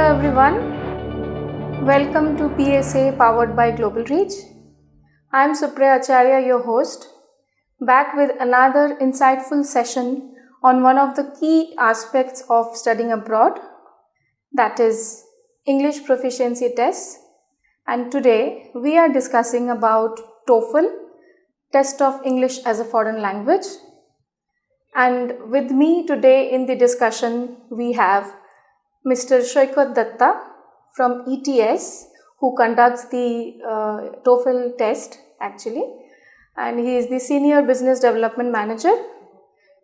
everyone. Welcome to PSA powered by Global Reach. I am Supriya Acharya, your host, back with another insightful session on one of the key aspects of studying abroad, that is English proficiency tests. And today we are discussing about TOEFL, Test of English as a Foreign Language. And with me today in the discussion we have Mr. Shoikat Datta from ETS, who conducts the TOEFL test actually, and he is the Senior Business Development Manager.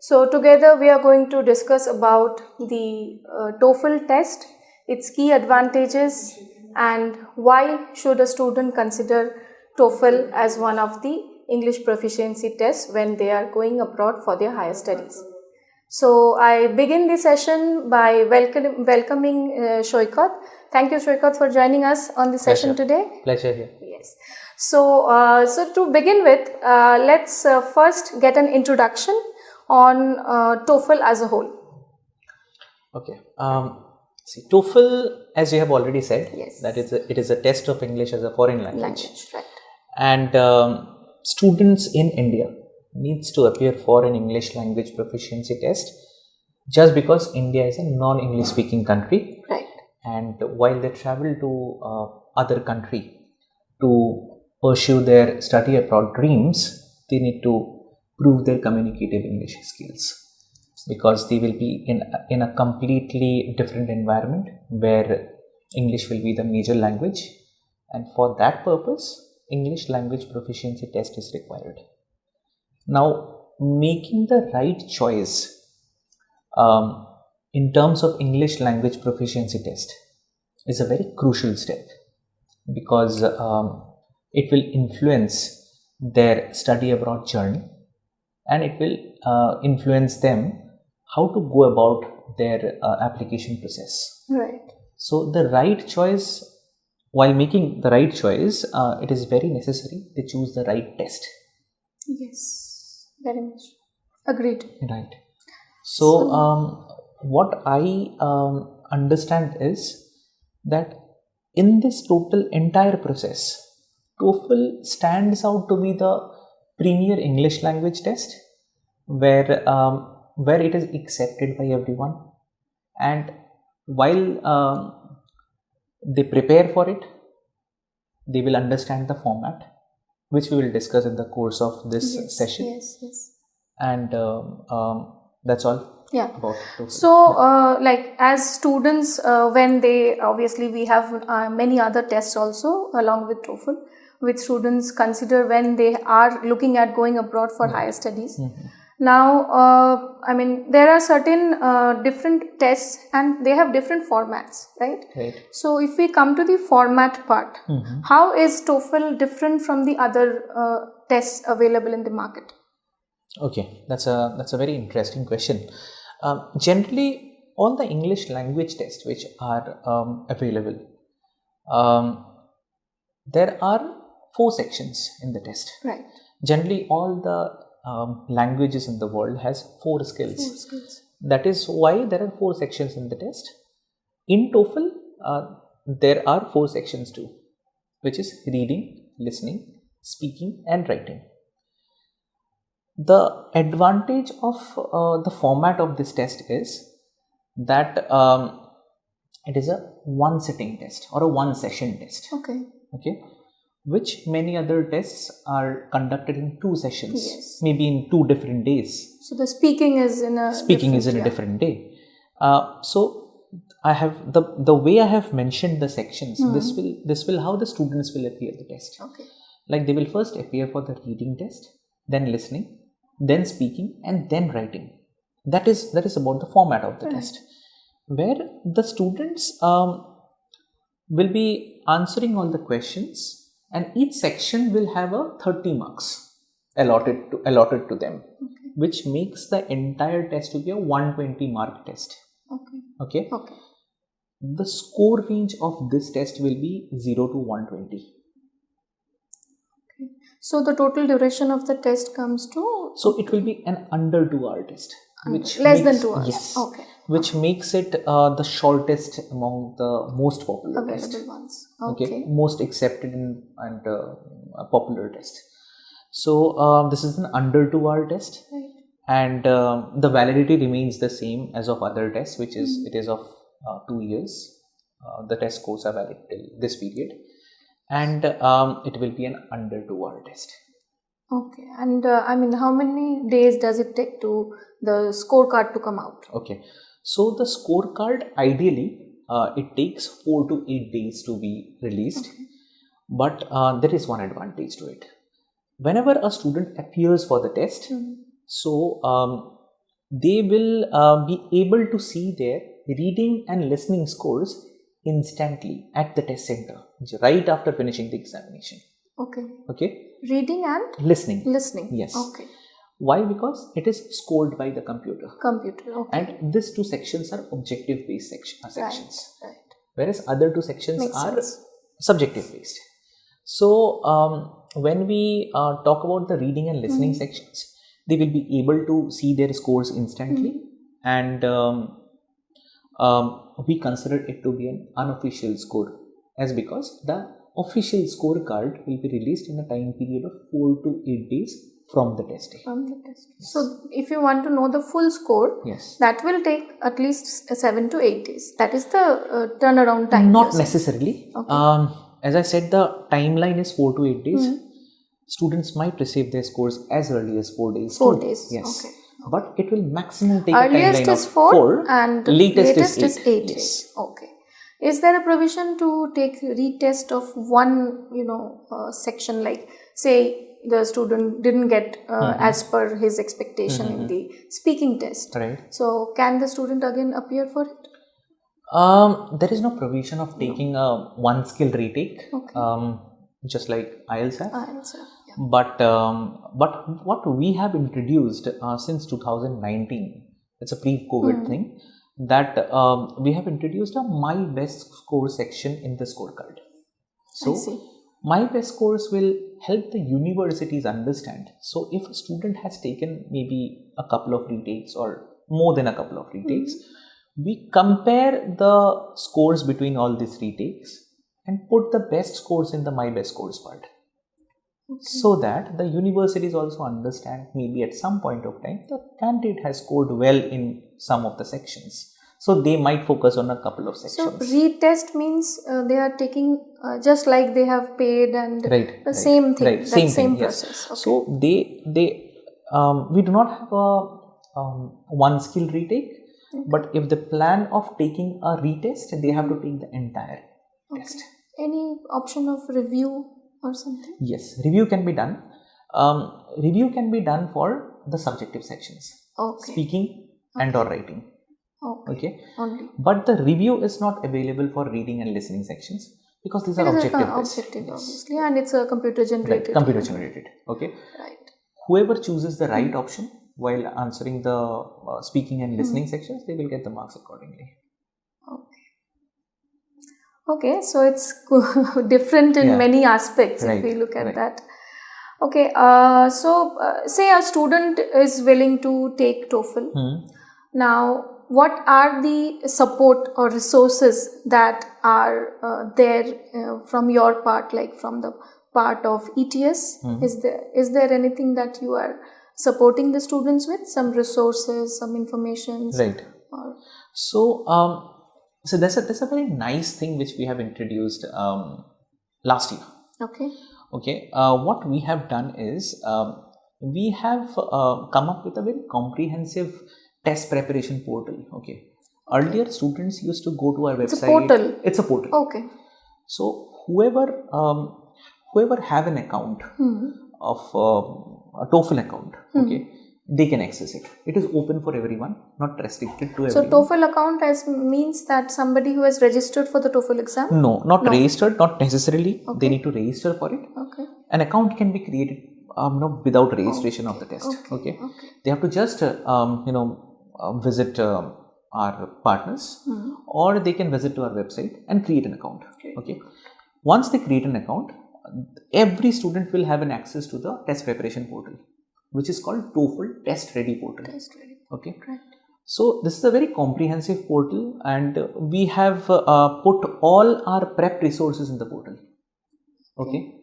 So together we are going to discuss about the TOEFL test, its key advantages, and why should a student consider TOEFL as one of the English proficiency tests when they are going abroad for their higher studies. So I begin the session by welcoming Shoikat. Thank you, Shoikat, for joining us on the session today. Pleasure here. Yes. So to begin with, let's first get an introduction on TOEFL as a whole. Okay. See, TOEFL, as you have already said, Yes. that it is a test of English as a foreign language. Right. And students in India needs to appear for an English language proficiency test just because India is a non-English speaking country. Right. And while they travel to other country to pursue their study abroad dreams, they need to prove their communicative English skills, because they will be in a completely different environment where English will be the major language, and for that purpose English language proficiency test is required. Now, making the right choice in terms of English language proficiency test is a very crucial step, because it will influence their study abroad journey, and it will influence them how to go about their application process. Right. So the right choice, while making the right choice, it is very necessary to choose the right test. Yes, very much. Agreed. Right. So what I understand is that in this total entire process, TOEFL stands out to be the premier English language test where it is accepted by everyone, and while they prepare for it, they will understand the format, which we will discuss in the course of this session. Yes. And that's all. Yeah. About TOEFL. So, like as students, when they obviously we have many other tests also along with TOEFL, which students consider when they are looking at going abroad for higher studies. Mm-hmm. Now, I mean, there are certain different tests and they have different formats, right? Right. So, if we come to the format part, how is TOEFL different from the other tests available in the market? Okay, that's a very interesting question. Generally, all the English language tests which are available, there are 4 sections in the test. Right. Generally, all the languages in the world has 4 skills. 4 skills. That is why there are 4 sections in the test. In TOEFL, there are 4 sections too, which is reading, listening, speaking, and writing. The advantage of the format of this test is that it is a one-sitting test or a one-session test. Okay, which many other tests are conducted in 2 sessions, maybe in 2 different days. So the speaking is in a different day. So I have the way I have mentioned the sections. This will how the students will appear the test. Okay. Like they will first appear for the reading test, then listening, then speaking, and then writing. That is about the format of the test, where the students will be answering all the questions, and each section will have a 30 marks allotted to them, which makes the entire test to be a 120 mark test. Okay. The score range of this test will be 0 to 120. So the total duration of the test comes to? So it will be an under 2 hour test. Which less than 2 hours. Yes. Okay. which makes it the shortest among the most popular tests. Available ones. Okay, most accepted and popular test. So this is an under 2-hour test, Right. and the validity remains the same as of other tests, which is it is of 2 years. The test scores are valid till this period, and it will be an under 2-hour test. Okay, and I mean, how many days does it take to the scorecard to come out? Okay, so the scorecard ideally it takes 4 to 8 days to be released, but there is one advantage to it. Whenever a student appears for the test, so they will be able to see their reading and listening scores instantly at the test center, right after finishing the examination. Okay. Reading and listening. Yes. Okay. Why? Because it is scored by the computer. Okay. And these 2 sections are objective based sections. Right. Whereas other 2 sections Makes are sense. subjective based. So when we talk about the reading and listening sections, they will be able to see their scores instantly, and we consider it to be an unofficial score, as because the official scorecard will be released in a time period of 4 to 8 days from the test day. Yes. So if you want to know the full score, yes, that will take at least 7 to 8 days. That is the turnaround time. Not necessarily. Okay. As I said, the timeline is 4 to 8 days. Students might receive their scores as early as 4 days. 4 days. Yes. Okay. But it will maximum take Earliest a timeline is of 4 and latest is 8 Yes. days. Okay. Is there a provision to take retest of one, section, like say the student didn't get as per his expectation in the speaking test? Right. So can the student again appear for it? There is no provision of taking a one skill retake. Okay. Just like IELTS have. Yeah. But what we have introduced since 2019, it's a pre-COVID thing, that we have introduced a My Best Score section in the scorecard. So My Best Scores will help the universities understand. So if a student has taken maybe a couple of retakes or more than a couple of retakes, we compare the scores between all these retakes and put the best scores in the My Best Scores part. So that the universities also understand maybe at some point of time the candidate has scored well in some of the sections. So they might focus on a couple of sections. So retest means they are taking just like they have paid and same thing, same process. Yes. Okay. So we do not have a one skill retake, but if they plan of taking a retest, they have to take the entire test. Any option of review or something? Yes, review can be done. Review can be done for the subjective sections, speaking and or writing. Okay. Only. But the review is not available for reading and listening sections because these are objective. Obviously, and it's a computer generated. Right, computer generated. Okay. Right. Whoever chooses the right option while answering the speaking and listening sections, they will get the marks accordingly. Okay, so it's different in many aspects if we look at that. Okay, so say a student is willing to take TOEFL. Now, what are the support or resources that are there from your part, like from the part of ETS? Is there anything that you are supporting the students with? Some resources, some information? Right. So that's a very nice thing which we have introduced last year. Okay. What we have done is we have come up with a very comprehensive test preparation portal. Okay. Earlier, students used to go to our website. It's a portal. Okay. So whoever have an account of a TOEFL account, okay, they can access it. It is open for everyone, not restricted to everyone. So TOEFL account means that somebody who has registered for the TOEFL exam? No, registered, not necessarily. They need to register for it. Okay. An account can be created without registration of the test. Okay. They have to just visit our partners, or they can visit to our website and create an account. Okay. Once they create an account, every student will have an access to the test preparation portal, which is called TOEFL Test Ready Portal. Test Ready. Okay. Right. So this is a very comprehensive portal, and we have put all our prep resources in the portal. Okay.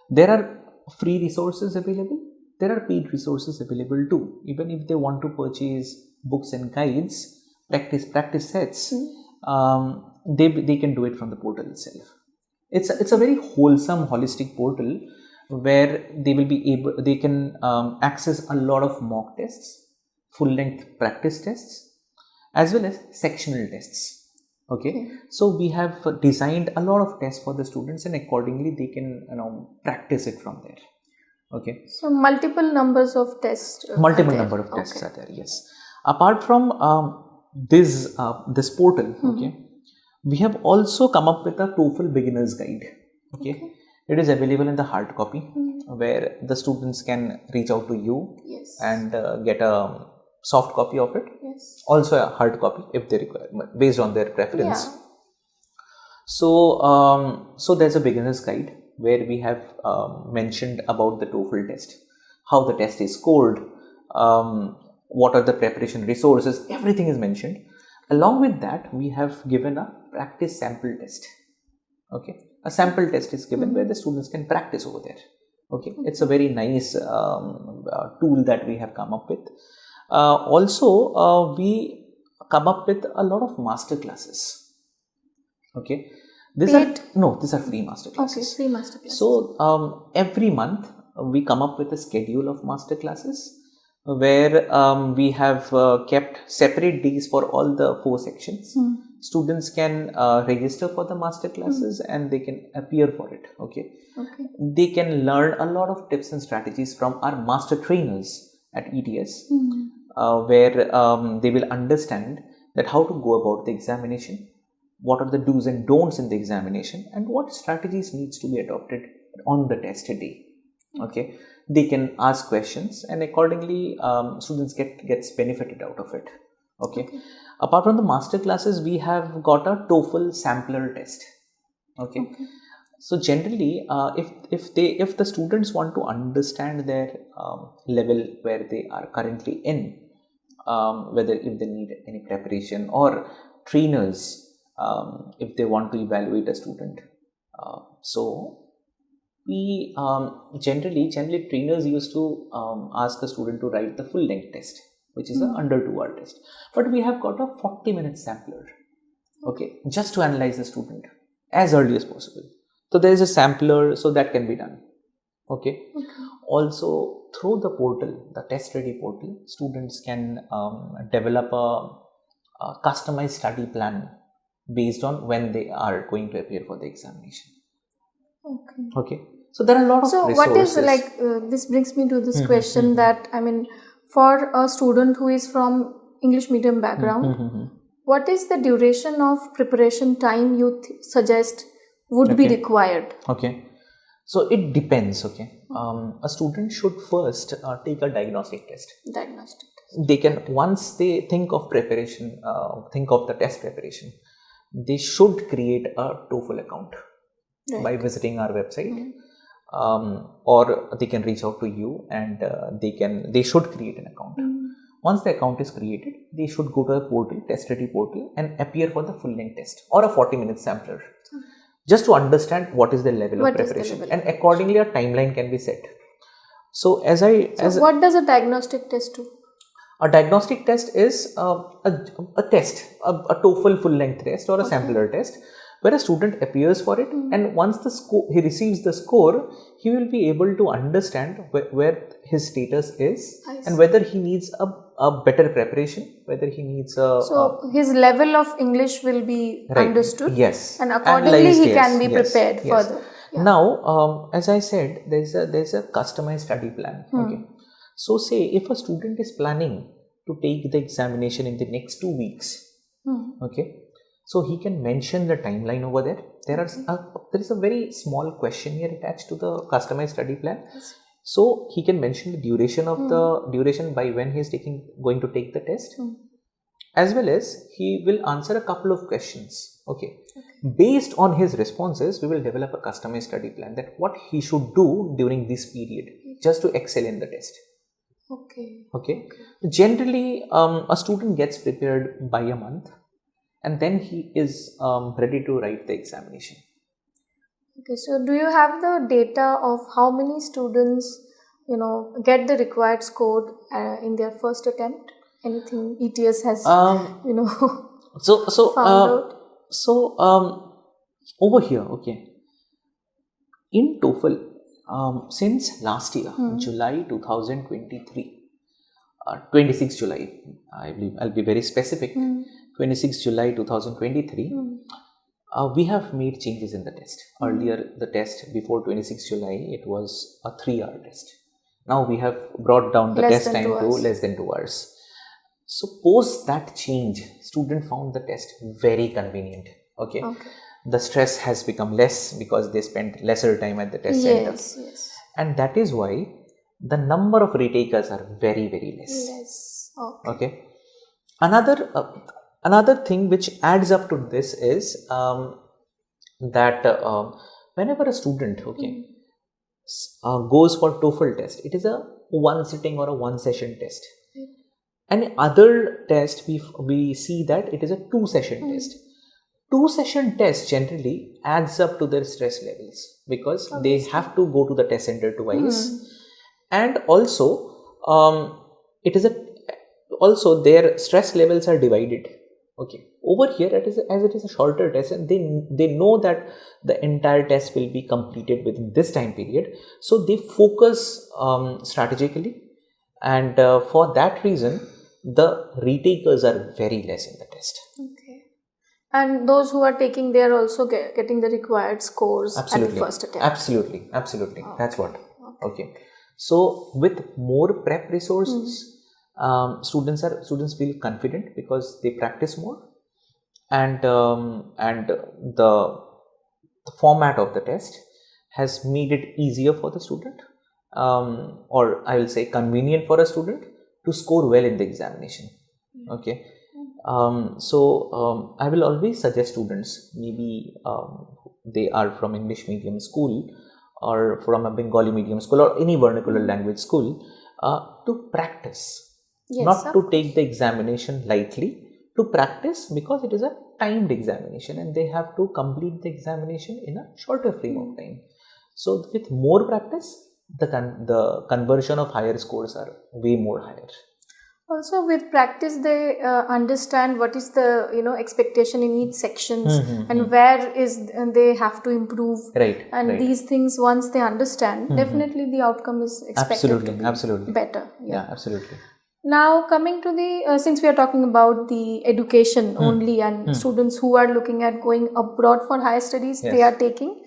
There are free resources available. There are paid resources available too. Even if they want to purchase books and guides, practice sets, they can do it from the portal itself. It's a very wholesome, holistic portal where they can access a lot of mock tests, full length practice tests, as well as sectional tests. Okay. So we have designed a lot of tests for the students, and accordingly they can practice it from there. Okay. So multiple numbers of tests. Number of tests are there. Yes. Apart from this portal, okay, we have also come up with a TOEFL beginner's guide. Okay. It is available in the hard copy, where the students can reach out to you and get a soft copy of it. Also a hard copy if they require, based on their preference. So there's a beginner's guide where we have mentioned about the TOEFL test, how the test is scored, what are the preparation resources, everything is mentioned. Along with that, we have given a practice sample test. Okay, a sample test is given where the students can practice over there. Okay, it's a very nice tool that we have come up with. Also, we come up with a lot of master classes. Okay, these are free master classes. Okay, free master classes. So every month we come up with a schedule of master classes where we have kept separate days for all the 4 sections. Students can register for the master classes and they can appear for it. Okay. They can learn a lot of tips and strategies from our master trainers at ETS, where they will understand that how to go about the examination, what are the do's and don'ts in the examination, and what strategies needs to be adopted on the test day. Okay, they can ask questions, and accordingly students gets benefited out of it. Okay. Apart from the master classes, we have got a TOEFL sampler test. Okay. So generally, if the students want to understand their level where they are currently in, whether if they need any preparation, or trainers, if they want to evaluate a student, so we generally trainers used to ask a student to write the full length test, which is a under 2-hour test, but we have got a 40-minute sampler. Okay, just to analyze the student as early as possible. So there is a sampler, so that can be done. Okay. Also, through the portal, the test ready portal, students can develop a customized study plan based on when they are going to appear for the examination. Okay. So there are a lot of resources. So what is this brings me to this question that, I mean, for a student who is from English medium background, what is the duration of preparation time you suggest would be required? Okay. So it depends. Okay. A student should first take a diagnostic test. They can, once they think of preparation, think of the test preparation, they should create a TOEFL account by visiting our website, or they can reach out to you and they should create an account. Once the account is created, they should go to the portal, test ready portal, and appear for the full length test or a 40-minute sampler, just to understand what is the level of preparation, and accordingly a timeline can be set. So what does a diagnostic test do? A diagnostic test is a test, a TOEFL full length test or a sampler test, where a student appears for it, and once he receives the score, he will be able to understand where his status is and whether he needs a better preparation, whether he needs his level of English will be understood. Yes. And accordingly he can be prepared further. Now, as I said, there's a customized study plan. Okay. So say if a student is planning to take the examination in the next 2 weeks, okay, so he can mention the timeline over there. There is a very small questionnaire attached to the customized study plan. So he can mention the duration of the duration by when he is going to take the test, as well as he will answer a couple of questions. Okay. Based on his responses, we will develop a customized study plan that what he should do during this period just to excel in the test. Okay. Generally, a student gets prepared by a month, and then he is ready to write the examination. Okay, so do you have the data of how many students, get the required score in their first attempt? Anything ETS has, So found out? over here, okay, in TOEFL, since last year, July 2023, 26 July, I believe I'll be very specific, 26 July 2023, we have made changes in the test. Earlier, the test before 26 July, it was a 3-hour test. Now we have brought down the test time to less than 2 hours. So post that change, student found the test very convenient. Okay. The stress has become less because they spent lesser time at the test center. Yes. And that is why the number of retakers are very, very less. Okay. Another thing which adds up to this is that whenever a student goes for TOEFL test, it is a one sitting or a one session test. And other test we see that it is a 2-session test. 2-session test generally adds up to their stress levels because they have to go to the test center twice, and also also their stress levels are divided. Okay, over here as it is a shorter test, and they know that the entire test will be completed within this time period, so they focus strategically, and for that reason the retakers are very less in the test. Okay. And those who are taking, they are also getting the required scores at the first attempt. Absolutely. That's what. Okay. So with more prep resources, students feel confident because they practice more, and the format of the test has made it easier for the student, or I will say convenient for a student to score well in the examination. Okay. So I will always suggest students, maybe they are from English medium school or from a Bengali medium school or any vernacular language school, to practice. Not to take the examination lightly, to practice, because it is a timed examination and they have to complete the examination in a shorter frame of time. So with more practice, the conversion of higher scores are way more higher. Also, with practice, they understand what is the expectation in each sections and where is they have to improve. And these things, once they understand, definitely the outcome is expected to be better. Yeah, absolutely. Now, coming to the since we are talking about the education only, and students who are looking at going abroad for higher studies, they are taking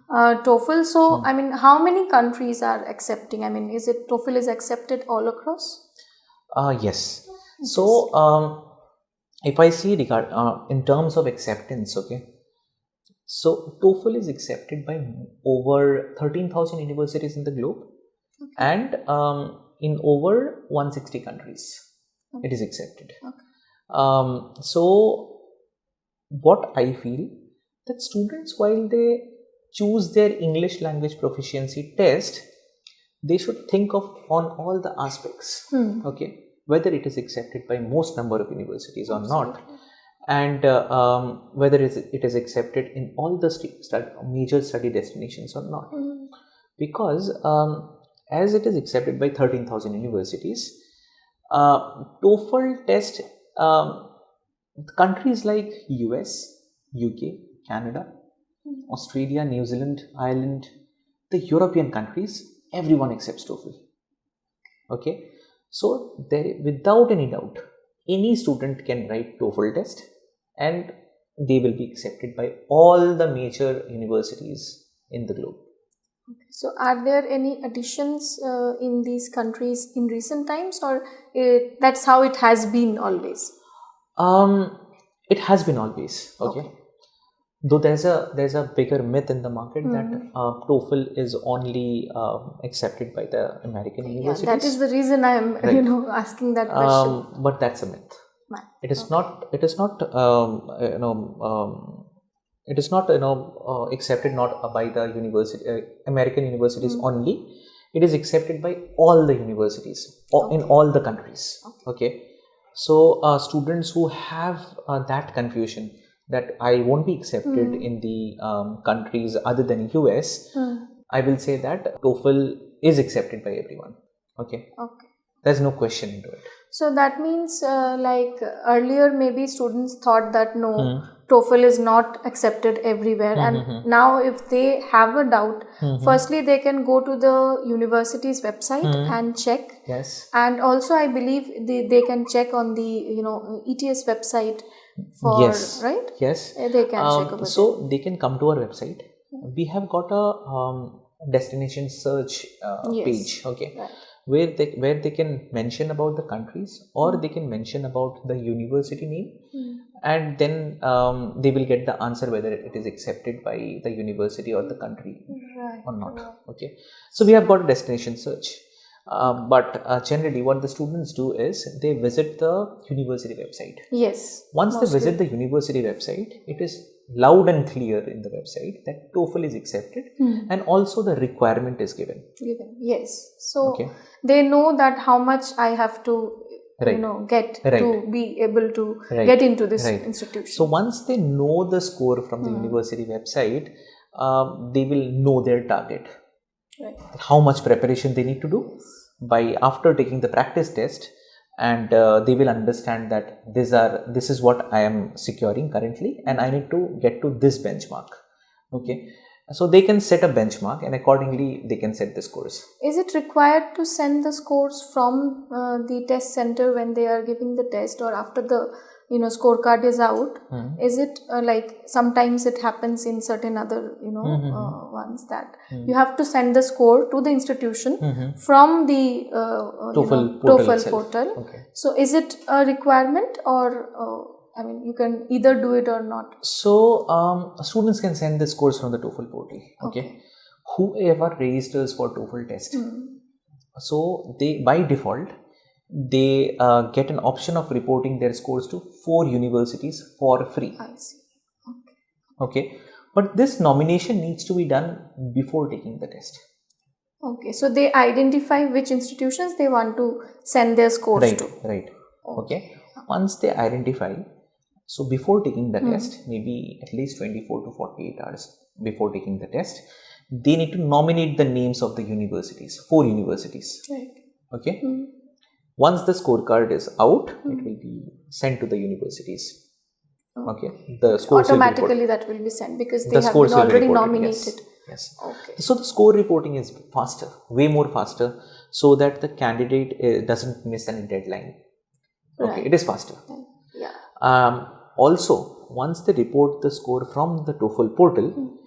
TOEFL. So, I mean, how many countries are accepting? I mean, is it TOEFL is accepted all across? Yes. So, if I see in terms of acceptance, okay, so TOEFL is accepted by over 13,000 universities in the globe, and in over 160 countries, it is accepted. So, what I feel that students, while they choose their English language proficiency test, they should think of on all the aspects, okay, whether it is accepted by most number of universities or not, and whether it is accepted in all the major study destinations or not. Because as it is accepted by 13,000 universities, TOEFL test, countries like US, UK, Canada, Australia, New Zealand, Ireland, the European countries, everyone accepts TOEFL. Okay, so without any doubt, any student can write TOEFL test and they will be accepted by all the major universities in the globe. Okay. So, are there any additions in these countries in recent times, or that's how it has been always? It has been always. Okay. Though there's a bigger myth in the market that TOEFL is only accepted by the American universities. That is the reason I am asking that question. But that's a myth. It is not. It is not. It is not accepted not by the university American universities only. it is accepted by all the universities in all the countries. Okay. So students who have that confusion that I won't be accepted in the countries other than US, I will say that TOEFL is accepted by everyone. Okay. There's no question into it. So that means like earlier maybe students thought that no, TOEFL is not accepted everywhere, and now if they have a doubt, firstly they can go to the university's website and check. Yes. And also I believe they can check on the ETS website for right. Yes. They can check over so they can come to our website. We have got a destination search page. Okay. Right. Where they can mention about the countries, or they can mention about the university name, and then they will get the answer whether it is accepted by the university or the country or not. Okay, so we have got a destination search, but generally what the students do is they visit the university website. Yes. Once they visit the university website, it is loud and clear in the website that TOEFL is accepted, and also the requirement is given. Yes. So they know that how much I have to get to be able to get into this institution. So once they know the score from the university website, they will know their target. How much preparation they need to do by after taking the practice test, and they will understand that this is what I am securing currently, and I need to get to this benchmark. Okay, so they can set a benchmark, and accordingly they can set the scores. Is it required to send the scores from the test center when they are giving the test, or after the scorecard is out? Is it like sometimes it happens in certain other ones that you have to send the score to the institution from the TOEFL portal? Okay. So is it a requirement, or I mean, you can either do it or not? So students can send the scores from the TOEFL portal. Okay. Whoever registers for TOEFL test, so they by default they get an option of reporting their scores to 4 universities for free. I see. Okay. But this nomination needs to be done before taking the test. Okay. So they identify which institutions they want to send their scores to. Right. Okay. Once they identify, so before taking the test, maybe at least 24 to 48 hours before taking the test, they need to nominate the names of the universities, 4 universities. Right. Okay. Once the scorecard is out, it will be sent to the universities. Okay. The scores automatically that will be sent because they have been already nominated. Yes. Okay. So the score reporting is faster, way more faster, so that the candidate doesn't miss any deadline. Okay. It is faster. Yeah. Also, once they report the score from the TOEFL portal,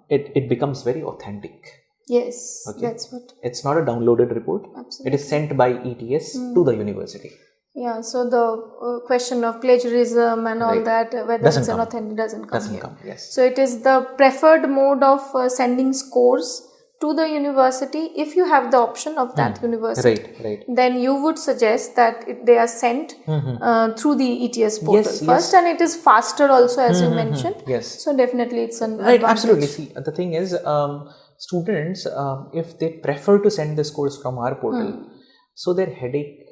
it becomes very authentic. Yes, that's what. It's not a downloaded report. Absolutely. It is sent by ETS to the university. Yeah, so the question of plagiarism and all that, whether it's an authentic, doesn't come. Yes. So it is the preferred mode of sending scores to the university. If you have the option of that university, then you would suggest that they are sent through the ETS portal first, and it is faster also, as you mentioned. Yes. So definitely it's an advantage. Absolutely. See, the thing is, students, if they prefer to send the scores from our portal, so their headache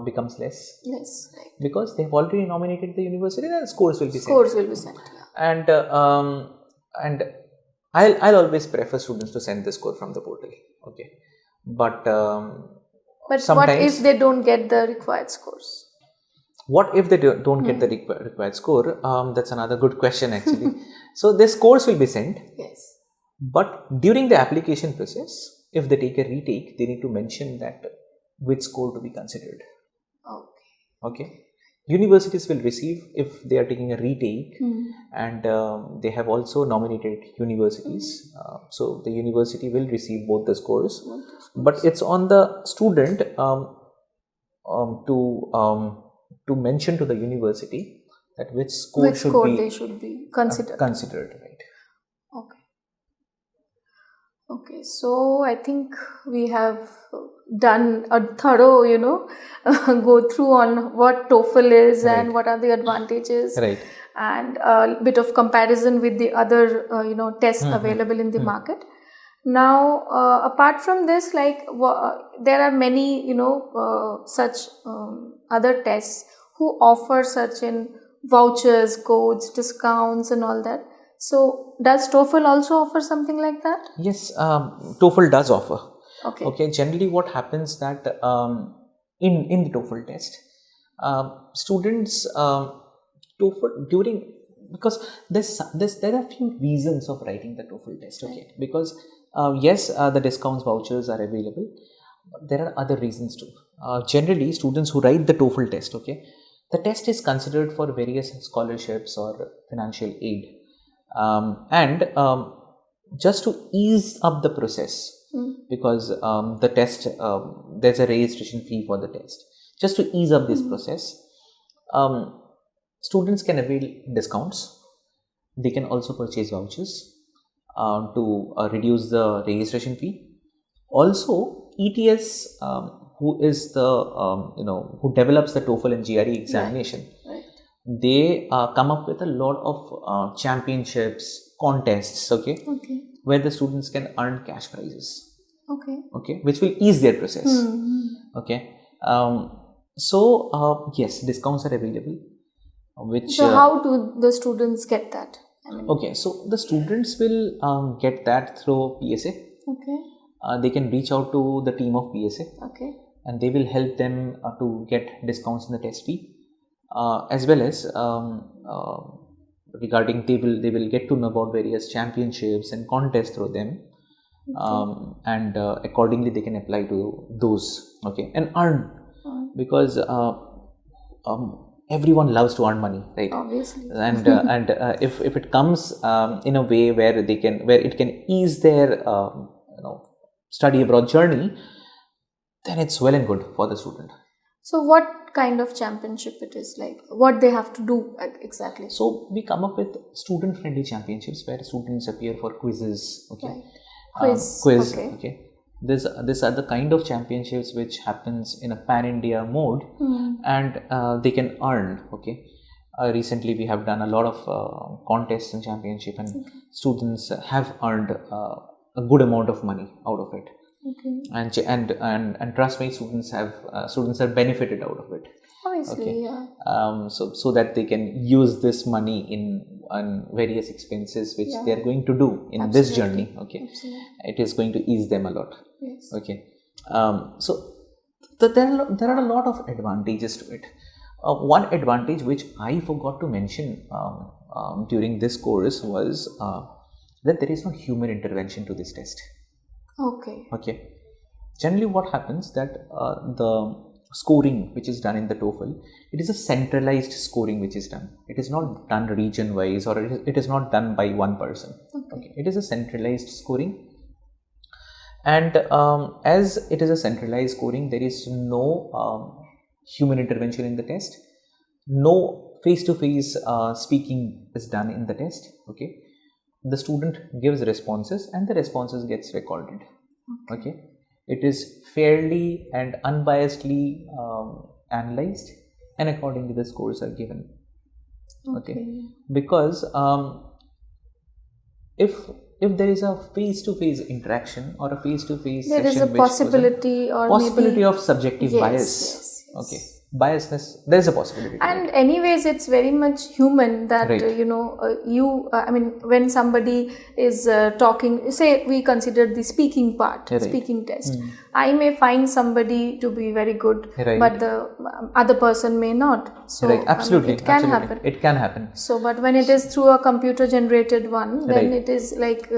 becomes less. Yes, right. Because they have already nominated the university, then scores will be sent. Scores will be sent. Yeah. And I'll always prefer students to send the score from the portal. Okay, but what if they don't get the required scores? What if they don't get the required score? That's another good question actually. So the scores will be sent. Yes. But during the application process, if they take a retake, they need to mention that which score to be considered. Okay. Universities will receive if they are taking a retake, and they have also nominated universities. So the university will receive both the scores, but it's on the student to mention to the university that which score they should be considered. Right. Okay, so I think we have done a thorough, go through on what TOEFL is and what are the advantages, and a bit of comparison with the other, tests available in the market. Now, apart from this, like there are many, such other tests who offer such in vouchers, codes, discounts, and all that. So, does TOEFL also offer something like that? Yes, TOEFL does offer. Okay. Okay. Generally, what happens that in the TOEFL test, students TOEFL during, because there are few reasons of writing the TOEFL test. Okay, because yes, the discounts, vouchers are available, but there are other reasons too. Generally, students who write the TOEFL test, okay, the test is considered for various scholarships or financial aid, and just to ease up the process, because the test, there's a registration fee for the test. Just to ease up this process, students can avail discounts. They can also purchase vouchers to reduce the registration fee. Also, ETS, who is the who develops the TOEFL and GRE examination, Right. they come up with a lot of championships, contests, okay, Okay. where the students can earn cash prizes, Okay. which will ease their process. Okay. So yes, discounts are available, which So, how do the students get that? okay, so the students will get that through PSA. Okay. They can reach out to the team of PSA, Okay. and they will help them to get discounts in the test fee, as well as regarding they will get to know about various championships and contests through them, and accordingly they can apply to those, okay, and earn, because everyone loves to earn money, right? Obviously. And if it comes in a way where it can ease their study abroad journey, then it's well and good for the student. So, what kind of championship it is, like what they have to do exactly? So we come up with student friendly championships where students appear for quizzes, okay. Right. Quiz. Okay. These are the kind of championships which happens in a pan-India mode, and they can earn, okay. Recently we have done a lot of contests and championship, and students have earned a good amount of money out of it. Okay. And trust me, students have benefited out of it. Obviously, Okay. yeah. So that they can use this money on various expenses which they are going to do in this journey. Okay. Absolutely. It is going to ease them a lot. Yes. Okay. So there are a lot of advantages to it. One advantage which I forgot to mention during this course was that there is no human intervention to this test. Okay. Generally, what happens that the scoring which is done in the TOEFL, it is a centralized scoring which is done. It is not done region wise, or it is not done by one person. Okay. It is a centralized scoring, and as it is a centralized scoring, there is no human intervention in the test. No face-to-face speaking is done in the test. Okay. The student gives responses and the responses gets recorded. Okay. It is fairly and unbiasedly analyzed, and accordingly the scores are given. Okay. Because if there is a face-to-face interaction or a face-to-face there is a possibility of subjective bias. Yes. Okay. Biasness, there is a possibility. And anyways, it's very much human that, Right. When somebody is talking, say we consider the speaking part, Right. speaking test. I may find somebody to be very good, Right. but the other person may not. So, Right, absolutely. it can absolutely. happen. It can happen. So, but when it is through a computer generated one, then Right. it is like,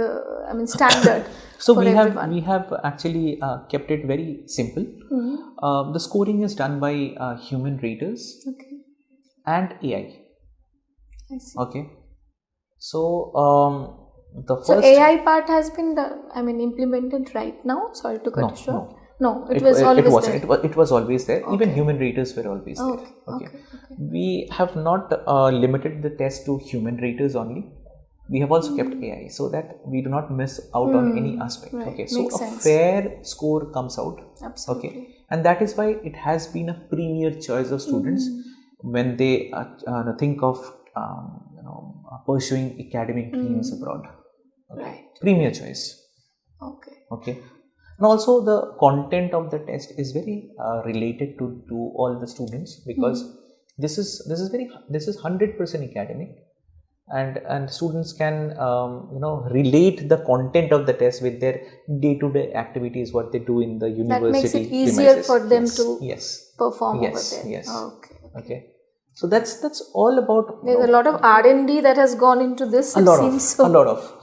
standard. So for everyone. we have actually kept it very simple. The scoring is done by human raters and AI. I see. Okay. So the first. So AI part has been implemented right now. Sorry to cut you short. No, it was always there. It was always there. Okay. Even human raters were always there. Okay. We have not limited the test to human raters only. We have also kept AI so that we do not miss out on any aspect. Right. Okay, so Makes a sense. fair score comes out. Absolutely. Okay, and that is why it has been a premier choice of students when they think of pursuing academic dreams abroad. Okay. Right. Premier choice. Okay. And also the content of the test is very related to all the students, because this is 100% academic, and students can relate the content of the test with their day-to-day activities, what they do in the university. That makes it easier premises. for them to perform over Yes. there. Yes. Okay. So that's all about. There's a lot of R&D that has gone into this. A lot of.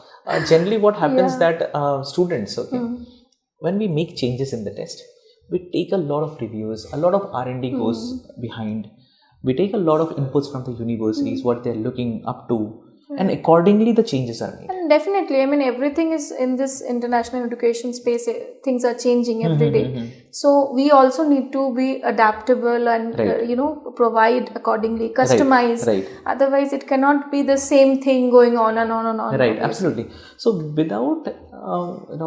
Generally, what happens that students, when we make changes in the test, we take a lot of reviews, a lot of R&D goes behind. We take a lot of inputs from the universities, what they're looking up to, and accordingly the changes are made. And definitely, I mean, everything is in this international education space, things are changing every day. So we also need to be adaptable and provide accordingly, customize. Right. Otherwise, it cannot be the same thing going on and on and on. Right, absolutely. So without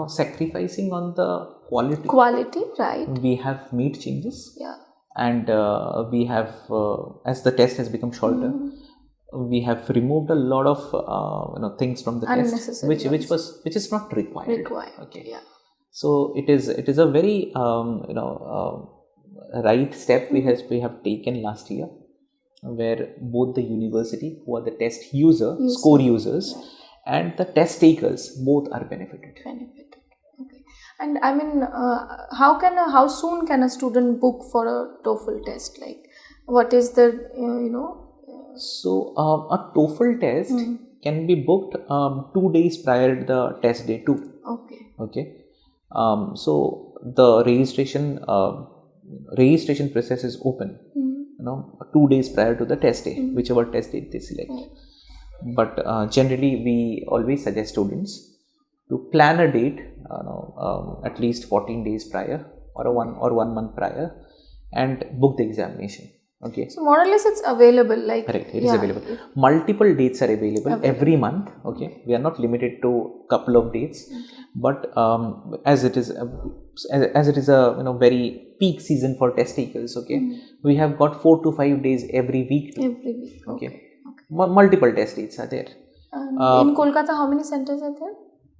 sacrificing on the quality, right, we have made changes. Yeah. And we have, as the test has become shorter, we have removed a lot of things from the test, which is not required. Okay. Yeah. So it is a very right step we have taken last year, where both the university, who are the test score users, and the test takers, both are benefited. Okay. And I mean, how soon can a student book for a TOEFL test? Like, what is the So a TOEFL test can be booked 2 days prior to the test day too. Okay. So the registration process is open. 2 days prior to the test day, whichever test date they select. But generally, we always suggest students to plan a date, at least 14 days prior or 1 month prior, and book the examination. Okay. So more or less it's available, like. Correct. It is available. Multiple dates are available every month. Okay. We are not limited to couple of dates, but as it is a very peak season for test takers. Okay. We have got 4 to 5 days every week. Okay. Multiple test dates are there. In Kolkata, how many centers are there?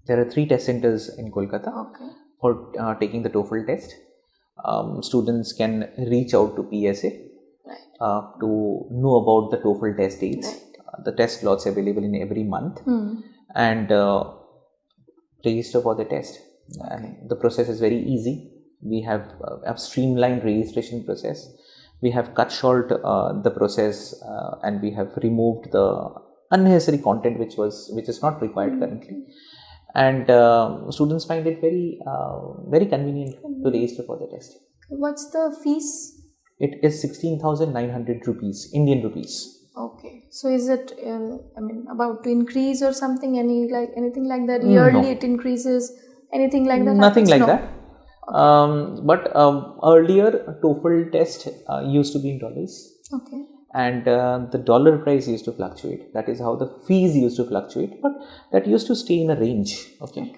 There are 3 test centers in Kolkata for taking the TOEFL test. Students can reach out to PSA to know about the TOEFL test dates. The test slots available in every month, and register for the test. And the process is very easy. We have streamlined registration process. We have cut short the process, and we have removed the unnecessary content which is not required currently. And students find it very convenient to register for the test. What's the fees? It is 16,900 rupees, Indian rupees. Okay. So is it, about to increase or something? Anything like that? Yearly it increases? Anything like that? Nothing like that. But earlier TOEFL test used to be in dollars. Okay. And the dollar price used to fluctuate. That is how the fees used to fluctuate. But that used to stay in a range. Okay.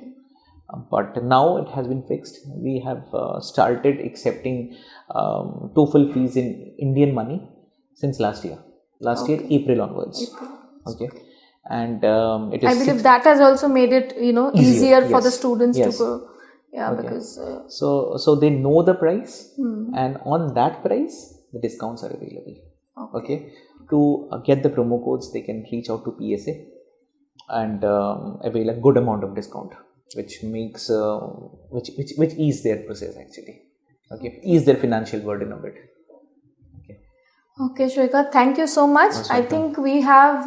But now it has been fixed. We have started accepting TOEFL fees in Indian money since last year. April onwards. Okay. And it is. I believe that has also made it easier for the students to go. Yeah, because so they know the price, and on that price the discounts are available. Okay. To get the promo codes, they can reach out to PSA and avail a good amount of discount, which makes which ease their process actually. Okay, ease their financial burden a bit. Okay, Shweka, thank you so much. I think we have,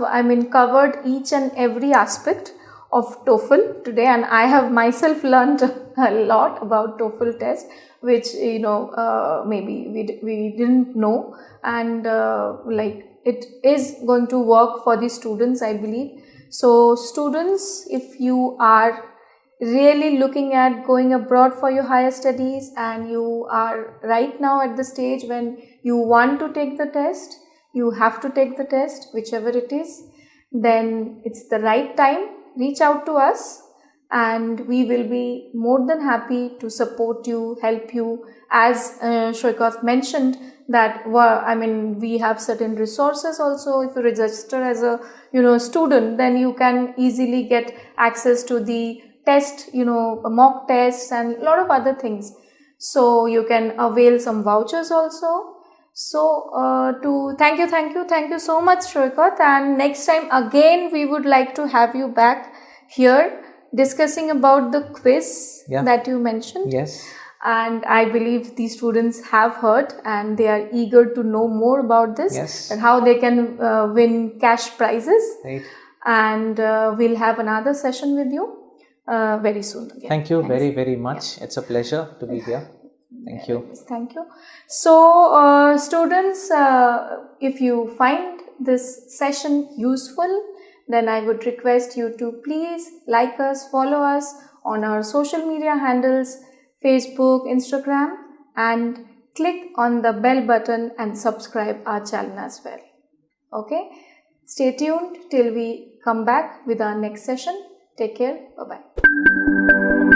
covered each and every aspect of TOEFL today, and I have myself learned a lot about TOEFL test, which maybe we didn't know, and it is going to work for the students, I believe. So students, if you are really looking at going abroad for your higher studies and you are right now at the stage when you want to take the test, you have to take the test, whichever it is, then it's the right time. Reach out to us and we will be more than happy to support you, help you. As Shweka mentioned that, we have certain resources also. If you register as a student, then you can easily get access to the test, mock tests and a lot of other things. So you can avail some vouchers also. So thank you so much, Shoikat. And next time again, we would like to have you back here discussing about the quiz that you mentioned. Yes. And I believe the students have heard and they are eager to know more about this and how they can win cash prizes. Right. And we'll have another session with you very soon again. Thank you very much. It's a pleasure to be here. Thank you. Thank you. So students, if you find this session useful, then I would request you to please like us, follow us on our social media handles, Facebook, Instagram, and click on the bell button and subscribe our channel as well. Okay. Stay tuned till we come back with our next session. Take care. Bye-bye.